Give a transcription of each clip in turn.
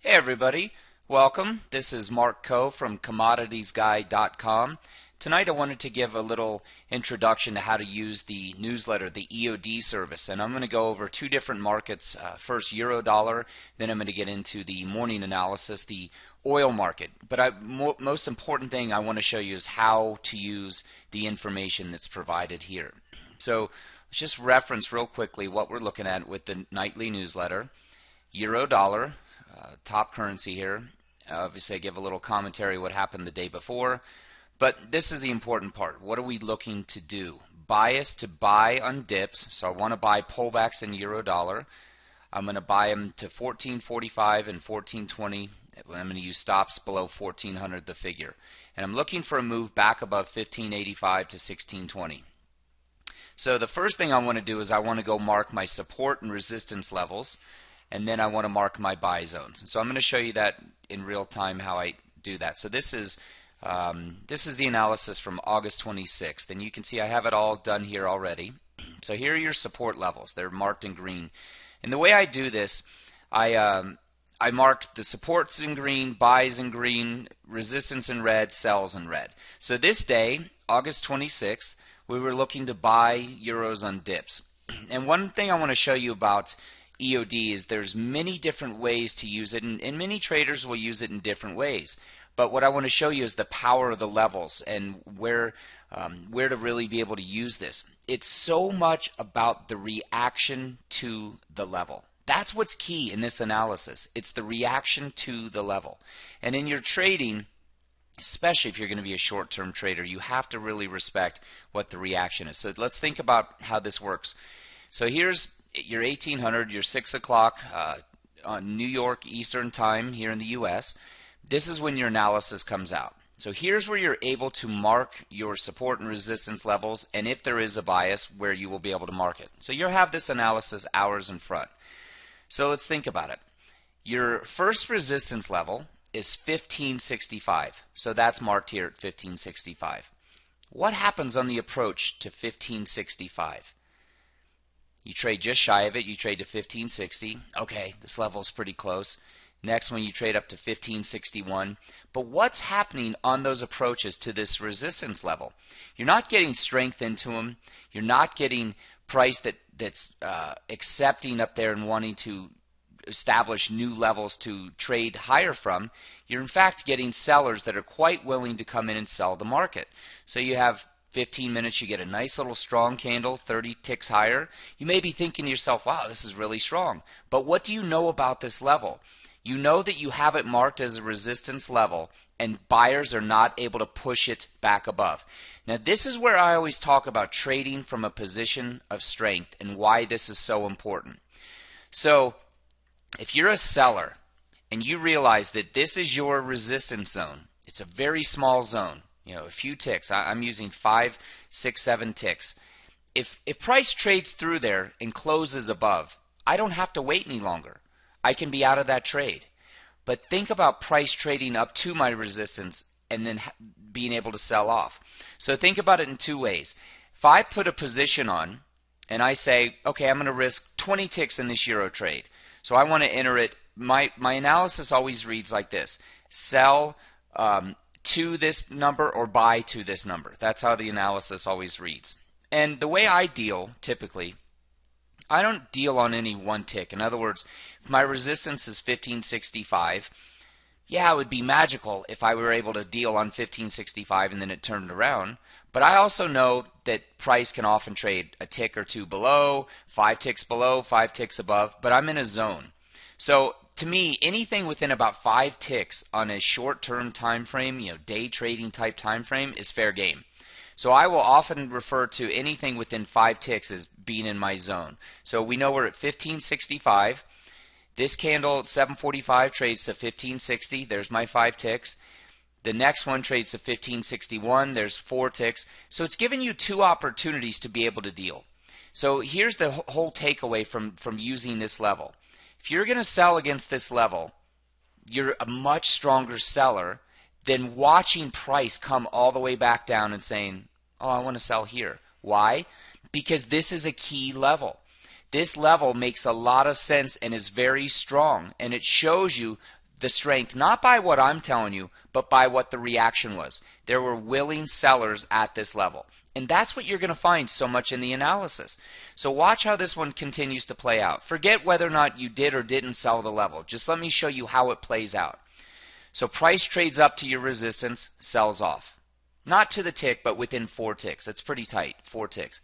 Hey everybody, welcome. This is Mark Coe from commoditiesguy.com. Tonight I wanted to give a little introduction to how to use the newsletter, the EOD service, and I'm going to go over two different markets. First euro dollar, then I'm going to get into the morning analysis, the oil market. But most important thing I want to show you is how to use the information that's provided here. So let's just reference real quickly what we're looking at with the nightly newsletter. Euro dollar. Top currency here. Obviously I give a little commentary what happened the day before, but this is the important part. What are we looking to do? Bias to buy on dips, so I want to buy pullbacks in euro dollar. I'm going to buy them to 1445 and 1420. I'm going to use stops below 1400 the figure. And I'm looking for a move back above 1585 to 1620. So the first thing I want to do is I want to go mark my support and resistance levels, and then I want to mark my buy zones. So I'm going to show you that in real time how I do that. So this is the analysis from August 26th, and you can see I have it all done here already. So here are your support levels. They're marked in green. And the way I do this, I mark the supports in green, buys in green, resistance in red, sells in red. So this day, August 26th, we were looking to buy euros on dips. And one thing I want to show you about EOD is there's many different ways to use it, and many traders will use it in different ways. But what I want to show you is the power of the levels and where to really be able to use this. It's so much about the reaction to the level. That's what's key in this analysis. It's the reaction to the level. And in your trading, especially if you're going to be a short-term trader, you have to really respect what the reaction is. So let's think about how this works. So here's your 1800, your 6 o'clock on New York Eastern Time here in the US. This is when your analysis comes out. So here's where you're able to mark your support and resistance levels, and if there is a bias, where you will be able to mark it. So you'll have this analysis hours in front. So let's think about it. Your first resistance level is 1565. So that's marked here at 1565. What happens on the approach to 1565? You trade just shy of it. You trade to 1560. Okay, this level is pretty close. Next one, you trade up to 1561. But what's happening on those approaches to this resistance level? You're not getting strength into them. You're not getting price that's accepting up there and wanting to establish new levels to trade higher from. You're in fact getting sellers that are quite willing to come in and sell the market. So you have 15 minutes, you get a nice little strong candle, 30 ticks higher. You may be thinking to yourself, wow, this is really strong. But what do you know about this level? You know that you have it marked as a resistance level, and buyers are not able to push it back above. Now, this is where I always talk about trading from a position of strength and why this is so important. So, if you're a seller and you realize that this is your resistance zone, it's a very small zone. A few ticks. I'm using 5, 6, 7 ticks. If price trades through there and closes above, I don't have to wait any longer. I can be out of that trade. But think about price trading up to my resistance and then being able to sell off. So think about it in two ways. If I put a position on and I say, okay, I'm going to risk 20 ticks in this euro trade. So I want to enter it. My analysis always reads like this. Sell to this number or buy to this number. That's how the analysis always reads. And the way I deal, typically, I don't deal on any one tick. In other words, if my resistance is 1565, yeah, it would be magical if I were able to deal on 1565 and then it turned around. But I also know that price can often trade a tick or two below, 5 ticks below, 5 ticks above, but I'm in a zone. So to me, anything within about 5 ticks on a short-term time frame, day trading type time frame, is fair game. So I will often refer to anything within 5 ticks as being in my zone. So we know we're at 1565. This candle at 745 trades to 1560. There's my 5 ticks. The next one trades to 1561. There's 4 ticks. So it's giving you 2 opportunities to be able to deal. So here's the whole takeaway from using this level. If you're going to sell against this level, you're a much stronger seller than watching price come all the way back down and saying, oh, I want to sell here. Why? Because this is a key level. This level makes a lot of sense and is very strong, and it shows you the strength, not by what I'm telling you, but by what the reaction was. There were willing sellers at this level. And that's what you're going to find so much in the analysis. So watch how this one continues to play out. Forget whether or not you did or didn't sell the level. Just let me show you how it plays out. So price trades up to your resistance, sells off. Not to the tick, but within 4 ticks. That's pretty tight, 4 ticks.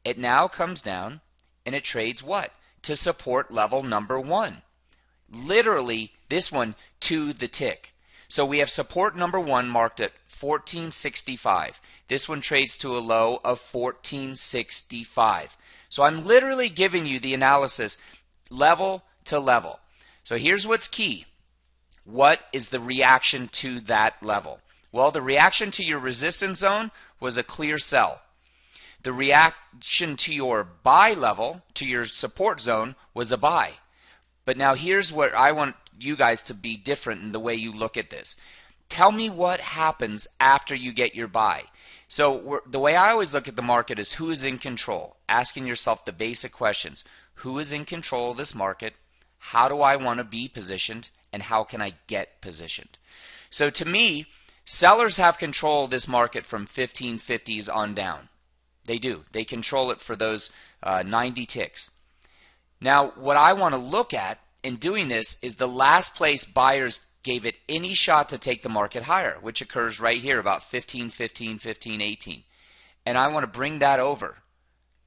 It now comes down and it trades what? To support level number 1. Literally, this one to the tick. So we have support number 1 marked at 1465. This one trades to a low of 1465. So I'm literally giving you the analysis level to level. So here's what's key. What is the reaction to that level? Well, the reaction to your resistance zone was a clear sell. The reaction to your buy level, to your support zone, was a buy. But now here's what I want you guys to be different in the way you look at this. Tell me what happens after you get your buy. So the way I always look at the market is who is in control. Asking yourself the basic questions. Who is in control of this market? How do I want to be positioned? And how can I get positioned? So to me, sellers have control of this market from 1550s on down. They do. They control it for those 90 ticks. Now, what I want to look at in doing this is the last place buyers gave it any shot to take the market higher, which occurs right here about 1515, 1518. And I want to bring that over.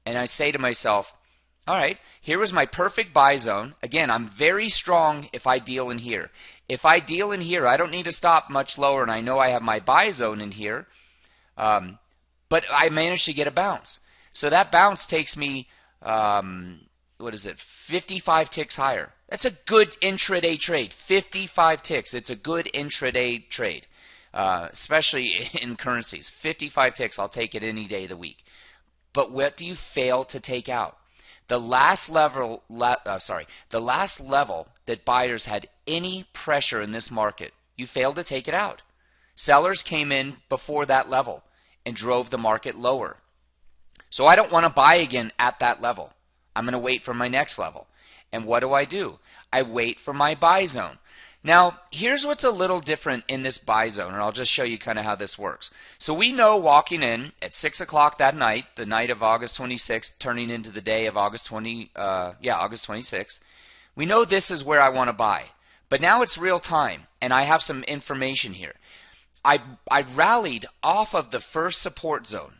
And I say to myself, all right, here was my perfect buy zone. Again, I'm very strong if I deal in here. If I deal in here, I don't need to stop much lower, and I know I have my buy zone in here. But I managed to get a bounce. So that bounce takes me, 55 ticks higher. That's a good intraday trade. 55 ticks. It's a good intraday trade, especially in currencies. 55 ticks, I'll take it any day of the week. But what do you fail to take out? The last level, the last level that buyers had any pressure in this market, you failed to take it out. Sellers came in before that level and drove the market lower. So I don't want to buy again at that level. I'm going to wait for my next level. And what do? I wait for my buy zone. Now, here's what's a little different in this buy zone, and I'll just show you kind of how this works. So we know walking in at 6 o'clock that night, the night of August 26th, turning into the day of August 26th, we know this is where I want to buy. But now it's real time, and I have some information here. I rallied off of the first support zone,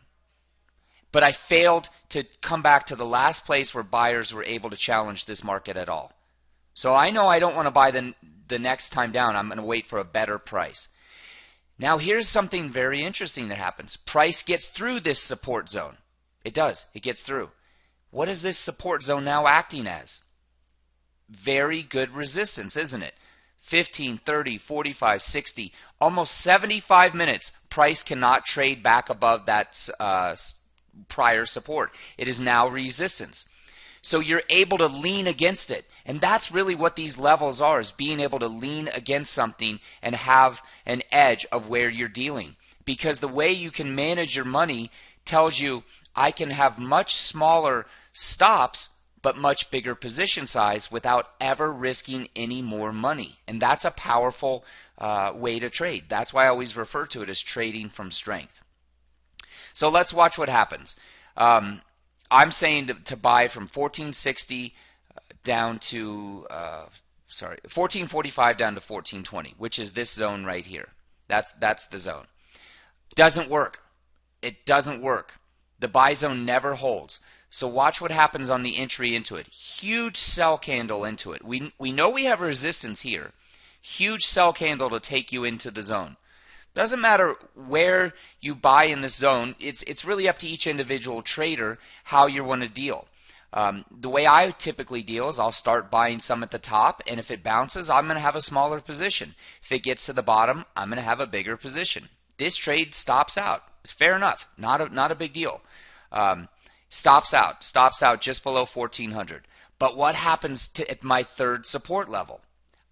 but I failed to come back to the last place where buyers were able to challenge this market at all. So I know I don't want to buy the next time down. I'm going to wait for a better price. Now here's something very interesting that happens. Price gets through this support zone. It does. It gets through. What is this support zone now acting as? Very good resistance, isn't it? 15, 30, 45, 60, almost 75 minutes. Price cannot trade back above that prior support. It is now resistance. So you're able to lean against it. And that's really what these levels are, is being able to lean against something and have an edge of where you're dealing. Because the way you can manage your money tells you I can have much smaller stops but much bigger position size without ever risking any more money. And that's a powerful way to trade. That's why I always refer to it as trading from strength. So let's watch what happens. I'm saying to buy from 1460 down to 1445 down to 1420, which is this zone right here. That's the zone. Doesn't work. It doesn't work. The buy zone never holds. So watch what happens on the entry into it. Huge sell candle into it. We know we have resistance here. Huge sell candle to take you into the zone. Doesn't matter where you buy in this zone. It's really up to each individual trader how you want to deal. The way I typically deal is I'll start buying some at the top, and if it bounces, I'm going to have a smaller position. If it gets to the bottom, I'm going to have a bigger position. This trade stops out. It's fair enough. Not a big deal. Stops out just below 1400. But what happens at my third support level?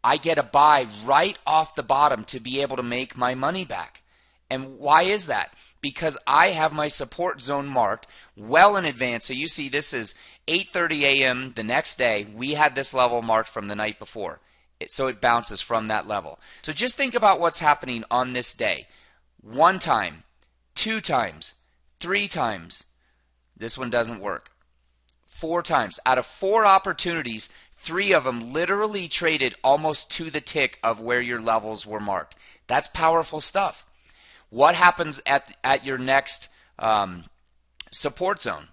I get a buy right off the bottom to be able to make my money back. And why is that? Because I have my support zone marked well in advance. So you see this is 8:30 a.m. the next day. We had this level marked from the night before. So it bounces from that level. So just think about what's happening on this day. One time, two times, three times. This one doesn't work. Four times. Out of four opportunities, three of them literally traded almost to the tick of where your levels were marked. That's powerful stuff. What happens at your next support zone?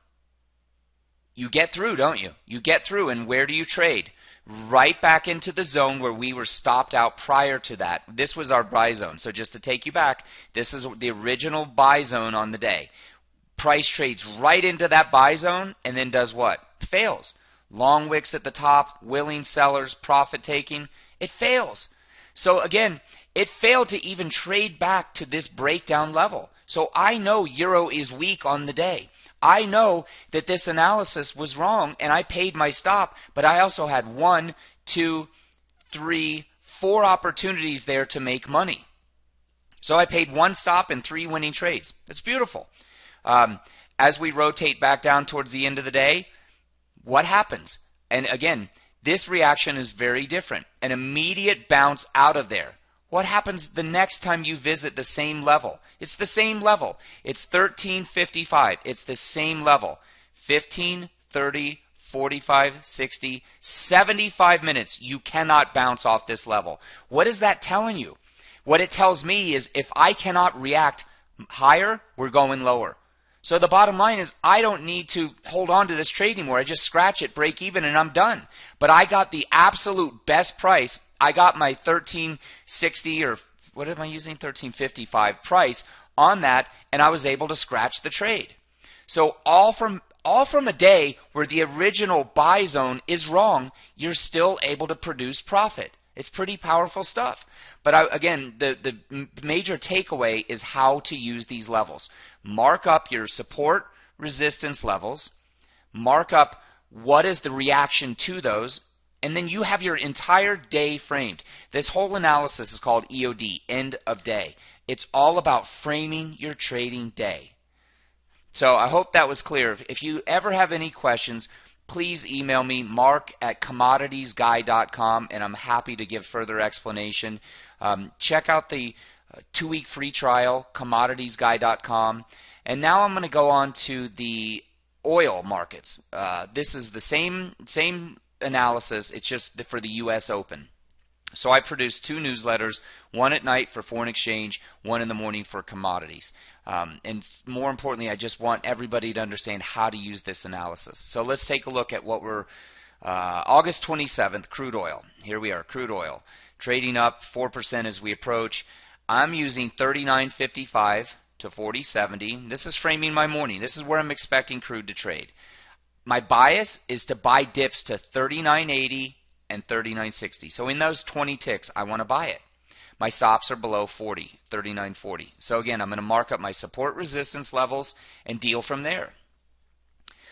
You get through, don't you? You get through, and where do you trade? Right back into the zone where we were stopped out prior to that. This was our buy zone. So just to take you back, this is the original buy zone on the day. Price trades right into that buy zone and then does what? Fails. Long wicks at the top, willing sellers, profit taking. It fails. So again, it failed to even trade back to this breakdown level. So I know euro is weak on the day. I know that this analysis was wrong and I paid my stop, but I also had 1, 2, 3, 4 opportunities there to make money. So I paid 1 stop and 3 winning trades. That's beautiful. As we rotate back down towards the end of the day, what happens? And again, this reaction is very different. An immediate bounce out of there. What happens the next time you visit the same level? It's the same level. It's 1355. It's the same level. 15, 30, 45, 60, 75 minutes. You cannot bounce off this level. What is that telling you? What it tells me is if I cannot react higher, we're going lower. So the bottom line is I don't need to hold on to this trade anymore. I just scratch it, break even, and I'm done. But I got the absolute best price. I got my 1360 or what am I using? 1355 price on that, and I was able to scratch the trade. So all from a day where the original buy zone is wrong, you're still able to produce profit. It's pretty powerful stuff. But again, the major takeaway is how to use these levels. Mark up your support resistance levels. Mark up what is the reaction to those. And then you have your entire day framed. This whole analysis is called EOD, end of day. It's all about framing your trading day. So I hope that was clear. If you ever have any questions, please email me, mark@commoditiesguy.com, and I'm happy to give further explanation. Check out the 2-week free trial, commoditiesguy.com. And now I'm going to go on to the oil markets. This is the same analysis. It's just for the U.S. Open. So I produced 2 newsletters, one at night for foreign exchange, one in the morning for commodities. And more importantly, I just want everybody to understand how to use this analysis. So let's take a look at what we're August 27th, crude oil. Here we are, crude oil. Trading up 4% as we approach. I'm using 39.55 to 40.70. This is framing my morning. This is where I'm expecting crude to trade. My bias is to buy dips to 39.80 and 39.60. So in those 20 ticks, I want to buy it. My stops are below 40, 39.40. So again, I'm going to mark up my support resistance levels and deal from there.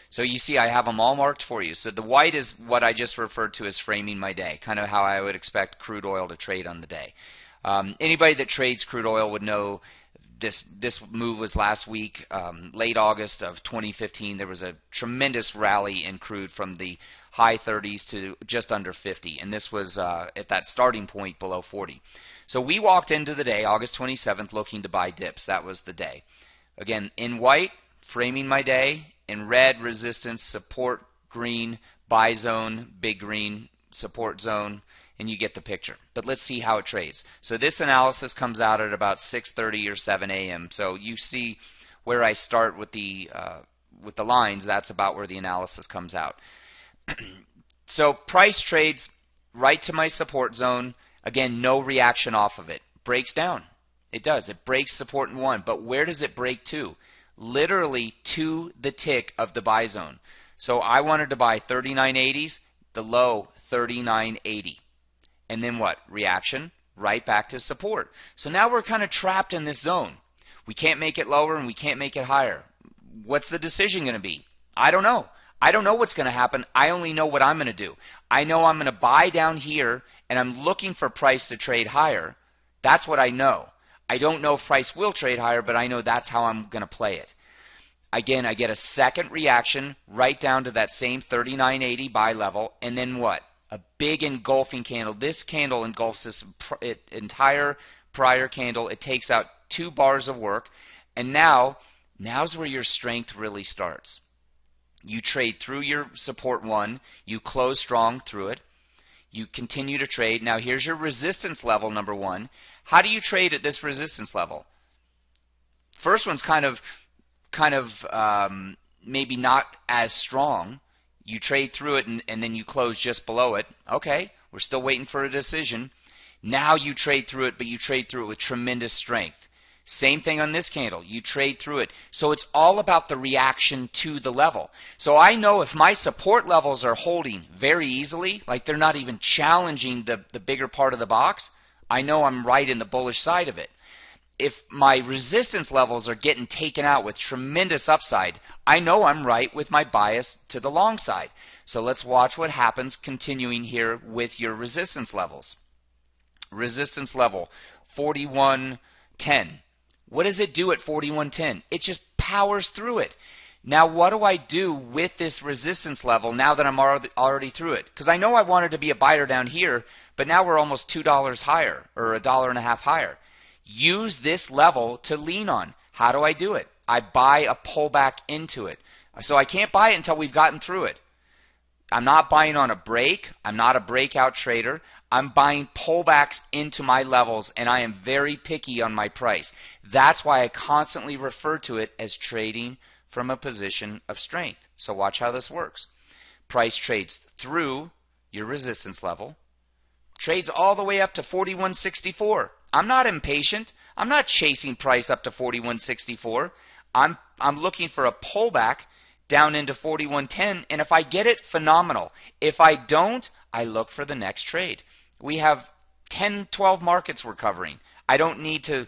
So you see I have them all marked for you. So the white is what I just referred to as framing my day, kind of how I would expect crude oil to trade on the day. Anybody that trades crude oil would know this move was last week, late August of 2015. There was a tremendous rally in crude from the high 30s to just under 50, and this was at that starting point below 40. So we walked into the day, August 27th, looking to buy dips. That was the day. Again, in white, framing my day. In red, resistance, support, green, buy zone, big green, support zone, and you get the picture. But let's see how it trades. So this analysis comes out at about 6:30 or 7 a.m. So you see where I start with the lines. That's about where the analysis comes out. So price trades right to my support zone. Again, no reaction off of it. Breaks down. It does. It breaks support in 1. But where does it break to? Literally to the tick of the buy zone. So I wanted to buy 39.80s, the low 39.80. And then what? Reaction right back to support. So now we're kind of trapped in this zone. We can't make it lower and we can't make it higher. What's the decision going to be? I don't know. I don't know what's going to happen. I only know what I'm going to do. I know I'm going to buy down here and I'm looking for price to trade higher. That's what I know. I don't know if price will trade higher, but I know that's how I'm going to play it. Again, I get a second reaction right down to that same 39.80 buy level, and then what? a big engulfing candle. This candle engulfs this entire prior candle. It takes out 2 bars of work, and now's where your strength really starts. You trade through your support 1, you close strong through it, you continue to trade. Now here's your resistance level number 1. How do you trade at this resistance level? First one's kind of maybe not as strong. You trade through it and then you close just below it. Okay, we're still waiting for a decision. Now you trade through it, but you trade through it with tremendous strength. Same thing on this candle. You trade through it. So it's all about the reaction to the level. So I know if my support levels are holding very easily, like they're not even challenging the bigger part of the box, I know I'm right in the bullish side of it. If my resistance levels are getting taken out with tremendous upside, I know I'm right with my bias to the long side. So let's watch what happens continuing here with your resistance levels. Resistance level 41.10. What does it do at 41.10? It just powers through it. Now what do I do with this resistance level now that I'm already through it? Because I know I wanted to be a buyer down here, but now we're almost $2 higher, or $1.50 higher. Use this level to lean on. How do I do it? I buy a pullback into it. So I can't buy it until we've gotten through it. I'm not buying on a break. I'm not a breakout trader. I'm buying pullbacks into my levels, and I am very picky on my price. That's why I constantly refer to it as trading from a position of strength. So watch how this works. Price trades through your resistance level, trades all the way up to 41.64. I'm not impatient. I'm not chasing price up to 41.64. I'm looking for a pullback down into 41.10, and if I get it, phenomenal. If I don't, I look for the next trade. We have 10, 12 markets we're covering. I don't need to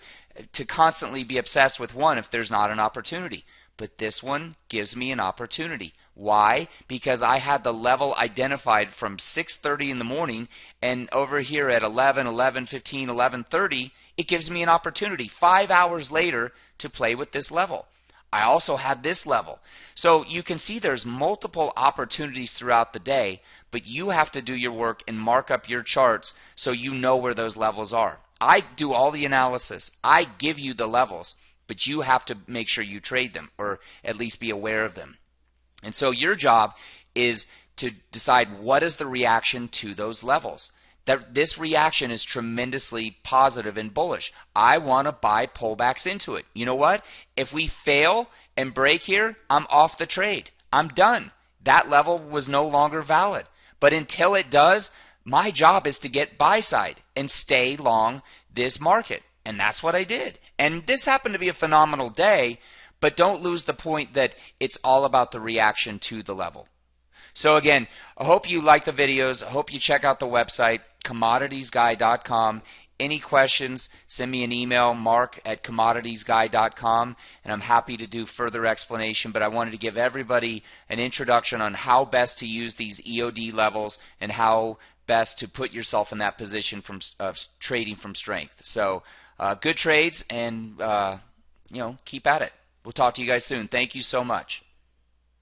constantly be obsessed with one if there's not an opportunity. But this one gives me an opportunity. Why? Because I had the level identified from 6:30 in the morning, and over here at 11, 11:15, 11:30, it gives me an opportunity 5 hours later to play with this level. I also had this level. So you can see there's multiple opportunities throughout the day, but you have to do your work and mark up your charts so you know where those levels are. I do all the analysis. I give you the levels, but you have to make sure you trade them, or at least be aware of them. And so your job is to decide what is the reaction to those levels. That this reaction is tremendously positive and bullish. I want to buy pullbacks into it. You know what? If we fail and break here, I'm off the trade. I'm done. That level was no longer valid. But until it does, my job is to get buy side and stay long this market. And that's what I did. And this happened to be a phenomenal day, but don't lose the point that it's all about the reaction to the level. So again, I hope you like the videos. I hope you check out the website, commoditiesguy.com. Any questions, send me an email, mark@commoditiesguy.com, and I'm happy to do further explanation. But I wanted to give everybody an introduction on how best to use these EOD levels and how best to put yourself in that position of trading from strength. So good trades, and keep at it. We'll talk to you guys soon. Thank you so much.